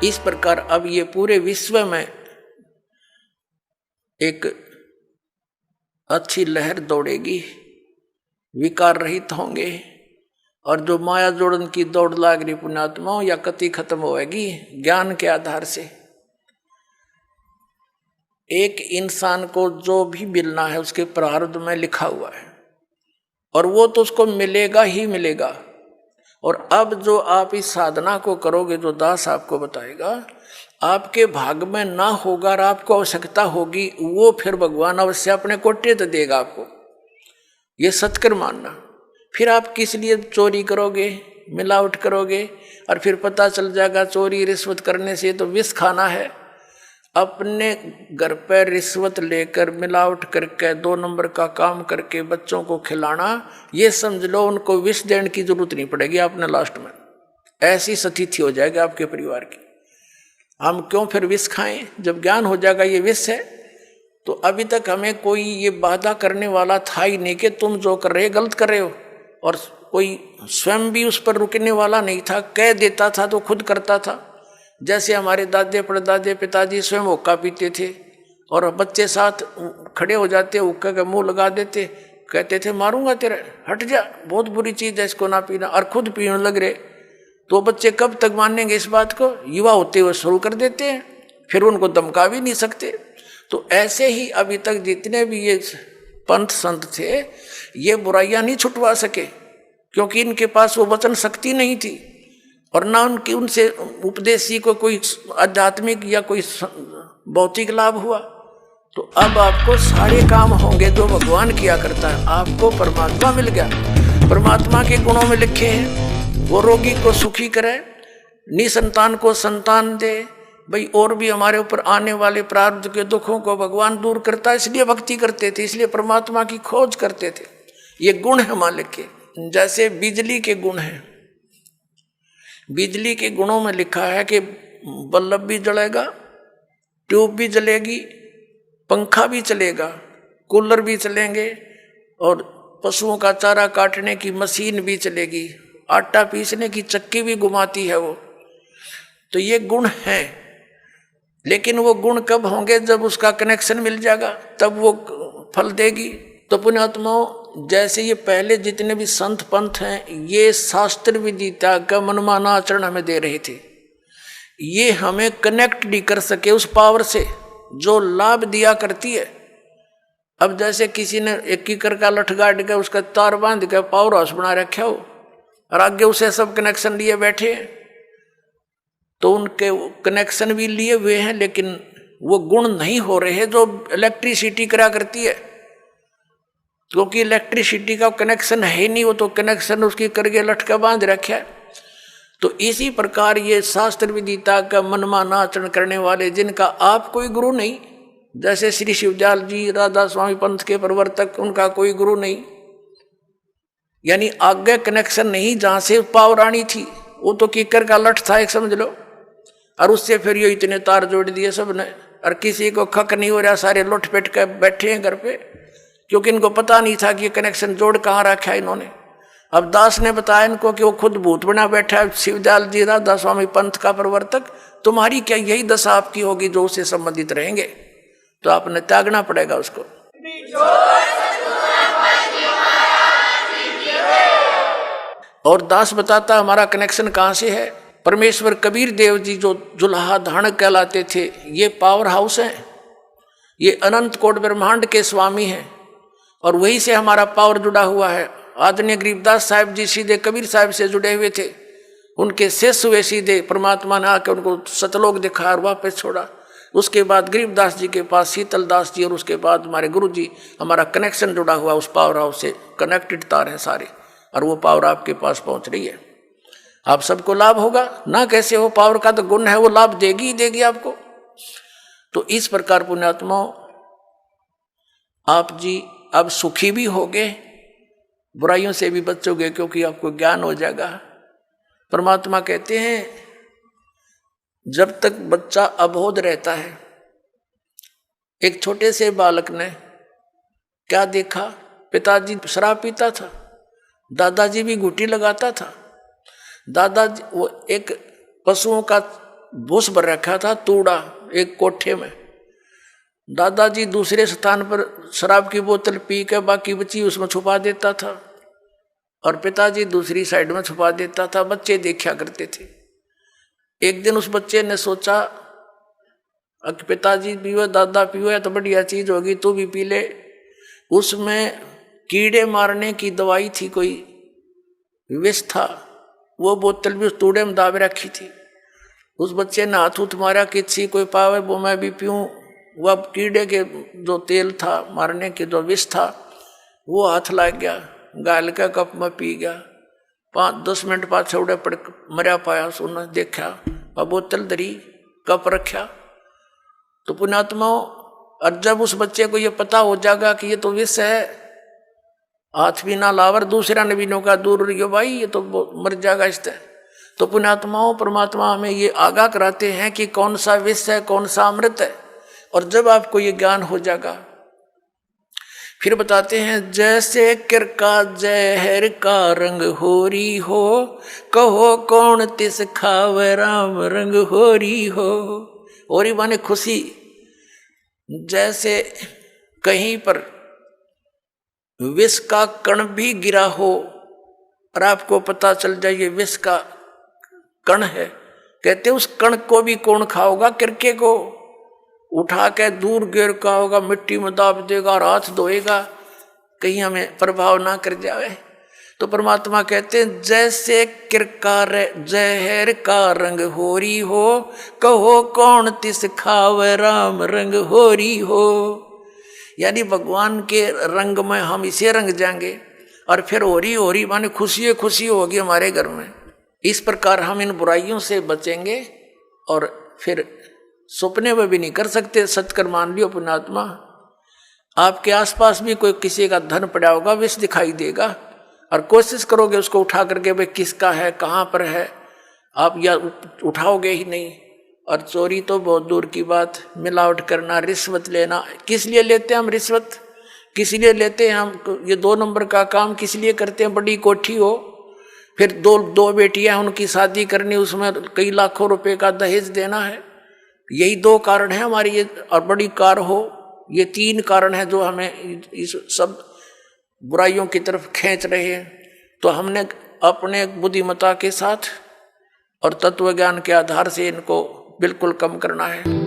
इस प्रकार अब ये पूरे विश्व में एक अच्छी लहर दौड़ेगी, विकार रहित होंगे, और जो माया जोड़न की दौड़ लाग रही पुण्यात्माओं या कति खत्म होएगी ज्ञान के आधार से। एक इंसान को जो भी मिलना है उसके प्रारब्ध में लिखा हुआ है, और वो तो उसको मिलेगा ही मिलेगा। और अब जो आप इस साधना को करोगे, जो दास आपको बताएगा, आपके भाग में ना होगा और आपको आवश्यकता होगी, वो फिर भगवान अवश्य अपने कोटे तो देगा आपको, ये सत्कर मानना। फिर आप किस लिए चोरी करोगे, मिलावट करोगे, और फिर पता चल जाएगा चोरी रिश्वत करने से तो विष खाना है। अपने घर पर रिश्वत लेकर मिलावट करके 2 नंबर का काम करके बच्चों को खिलाना, ये समझ लो उनको विष देने की जरूरत नहीं पड़ेगी आपने लास्ट में। ऐसी स्थिति हो जाएगी आपके परिवार की। हम क्यों फिर विष खाएं जब ज्ञान हो जाएगा ये विष है। तो अभी तक हमें कोई ये बाधा करने वाला था ही नहीं कि तुम जो कर रहे गलत कर रहे हो, और कोई स्वयं भी उस पर रुकने वाला नहीं था। कह देता था तो खुद करता था। जैसे हमारे दादे परदादे पिताजी स्वयं हुक्का पीते थे और बच्चे साथ खड़े हो जाते, हुक्का का मुंह लगा देते, कहते थे मारूंगा तेरे, हट जा, बहुत बुरी चीज है इसको ना पीना, और खुद पीने लग रहे। तो बच्चे कब तक मानेंगे इस बात को, युवा होते हुए शुरू कर देते हैं, फिर उनको धमका भी नहीं सकते। तो ऐसे ही अभी तक जितने भी ये पंथ संत थे ये बुराइयां नहीं छुटवा सके, क्योंकि इनके पास वो वचन शक्ति नहीं थी, और ना उनकी उनसे उपदेशी को कोई आध्यात्मिक या कोई भौतिक लाभ हुआ। तो अब आपको सारे काम होंगे जो भगवान किया करता है। आपको परमात्मा मिल गया, परमात्मा के गुणों में लिखे हैं, वो रोगी को सुखी करे, निसंतान को संतान दे। भाई और भी हमारे ऊपर आने वाले प्रारब्ध के दुखों को भगवान दूर करता है, इसलिए भक्ति करते थे, इसलिए परमात्मा की खोज करते थे। ये गुण है मालिक के, जैसे बिजली के गुण हैं। बिजली के गुणों में लिखा है कि बल्ब भी जलेगा, ट्यूब भी जलेगी, पंखा भी चलेगा, कूलर भी चलेंगे, और पशुओं का चारा काटने की मशीन भी चलेगी, आटा पीसने की चक्की भी घुमाती है वो। तो ये गुण हैं, लेकिन वो गुण कब होंगे, जब उसका कनेक्शन मिल जाएगा, तब वो फल देगी। तो पुण्यात्माओं, जैसे ये पहले जितने भी संत पंथ हैं, ये शास्त्र विदिता का मनमाना आचरण हमें दे रहे थे। ये हमें कनेक्ट नहीं कर सके उस पावर से जो लाभ दिया करती है। अब जैसे किसी ने 1 एकड़ का लठ गाड़ के उसका तार बांध के पावर हाउस बना रखा हो, और आगे उसे सब कनेक्शन लिए बैठे हैं, तो उनके कनेक्शन भी लिए हुए हैं, लेकिन वो गुण नहीं हो रहे जो इलेक्ट्रिसिटी करा करती है, क्योंकि इलेक्ट्रिसिटी का कनेक्शन है ही नहीं, वो तो कनेक्शन उसकी करके लटका बांध रखा है। तो इसी प्रकार ये शास्त्र विदिता का मनमाना आचरण करने वाले, जिनका आप कोई गुरु नहीं, जैसे श्री शिवदयाल जी राधा स्वामी पंथ के प्रवर्तक, उनका कोई गुरु नहीं, यानी आगे कनेक्शन नहीं, जहां से पावर आनी थी वो तो कीकर का लठ था एक, समझ लो, और उससे फिर ये इतने तार जोड़ दिए सबने, और किसी को खक नहीं हो रहा, सारे लुट पेट कर बैठे हैं घर पे, क्योंकि इनको पता नहीं था कि ये कनेक्शन जोड़ कहाँ रखा है इन्होंने। अब दास ने बताया इनको कि वो खुद भूत बना बैठा है, शिवदयाल जी राधा स्वामी पंथ का प्रवर्तक, तुम्हारी क्या यही दशा आपकी होगी जो उससे संबंधित रहेंगे, तो आपने त्यागना पड़ेगा उसको। और दास बताता हमारा कनेक्शन कहाँ से है। परमेश्वर कबीर देव जी जो जुल्हा धारण कहलाते थे, ये पावर हाउस हैं, ये अनंत कोट ब्रह्मांड के स्वामी हैं, और वहीं से हमारा पावर जुड़ा हुआ है। आदरणीय गरीबदास साहब जी सीधे कबीर साहब से जुड़े हुए थे, उनके शिष्य हुए सीधे, परमात्मा ने आकर उनको सतलोक दिखाया और वापस छोड़ा। उसके बाद गरीबदास जी के पास शीतल दास जी, और उसके बाद हमारे गुरु जी। हमारा कनेक्शन जुड़ा हुआ उस पावर हाउस से, कनेक्टेड तार हैं सारे, और वो पावर आपके पास पहुंच रही है। आप सबको लाभ होगा ना, कैसे हो, पावर का तो गुण है, वो लाभ देगी ही देगी आपको। तो इस प्रकार पुण्यात्माओं, आप जी अब सुखी भी होगे, बुराइयों से भी बचोगे, क्योंकि आपको ज्ञान हो जाएगा। परमात्मा कहते हैं जब तक बच्चा अबोध रहता है, एक छोटे से बालक ने क्या देखा, पिताजी शराब पीता था, दादाजी भी घुटी लगाता था। दादाजी वो एक पशुओं का भूस भर रखा था तूड़ा एक कोठे में। दादाजी दूसरे स्थान पर शराब की बोतल पी के बाकी बची उसमें छुपा देता था और पिताजी दूसरी साइड में छुपा देता था। बच्चे देखा करते थे। एक दिन उस बच्चे ने सोचा कि पिताजी पीवे दादा पीवे तो बढ़िया चीज होगी, तू भी पी ले। उसमें कीड़े मारने की दवाई थी, कोई विष था। वो बोतल भी उस तूड़े में दाब रखी थी। उस बच्चे ने हाथ उठ मारा कि छी कोई पावे वो मैं भी पीऊँ। वह कीड़े के जो तेल था मारने के जो विष था वो हाथ लग गया, गाल का कप में पी गया। 5-10 मिनट बाद छौड़े पड़ मरा पाया। सुना देखा और बोतल धरी कप रखा। तो पुण्यात्माओं, और जब उस बच्चे को ये पता हो जाएगा कि ये तो विष है, हाथ भी ना लावर, दूसरा ने भी नौका दूर रहियो भाई ये तो मर जाएगा इससे। तो पुण्यात्माओं, परमात्मा हमें ये आगाह कराते हैं कि कौन सा विष है कौन सा अमृत है। और जब आपको ये ज्ञान हो जाएगा फिर बताते हैं, जैसे किरका जहर का रंग होरी हो, कहो कौन तिस खावे राम रंग होरी हो। होरी माने खुशी। जैसे कहीं पर विष का कण भी गिरा हो और आपको पता चल जाए ये विष का कण है, कहते उस कण को भी कौन खाओगा? किरके को उठा के दूर गिर का होगा, मिट्टी में दाब देगा और हाथ धोएगा, कहीं हमें प्रभाव ना कर जाए। तो परमात्मा कहते हैं, जैसे किरका जहर का रंग होरी हो, कहो कौन तिस खावे राम रंग होरी हो। यानी भगवान के रंग में हम इसे रंग जाएंगे और फिर होरी होरी माने खुशी खुशी होगी हमारे घर में। इस प्रकार हम इन बुराइयों से बचेंगे और फिर सपने में भी नहीं कर सकते। सत्कर मान लियो पुण्यात्मा, आपके आसपास भी कोई किसी का धन पड़ा होगा, विष दिखाई देगा और कोशिश करोगे उसको उठा करके भाई किसका है कहाँ पर है, आप या उठाओगे ही नहीं। और चोरी तो बहुत दूर की बात, मिलावट करना, रिश्वत लेना। किस लिए लेते हैं हम रिश्वत? किस लिए लेते हैं हम ये 2 नंबर का काम? किस लिए करते हैं? बड़ी कोठी हो, फिर दो बेटियां उनकी शादी करनी, उसमें कई लाखों रुपए का दहेज देना है। यही 2 कारण है हमारी ये। और बड़ी कार हो, ये 3 कारण है जो हमें इस सब बुराइयों की तरफ खींच रहे हैं। तो हमने अपने बुद्धिमत्ता के साथ और तत्व ज्ञान के आधार से इनको बिल्कुल कम करना है।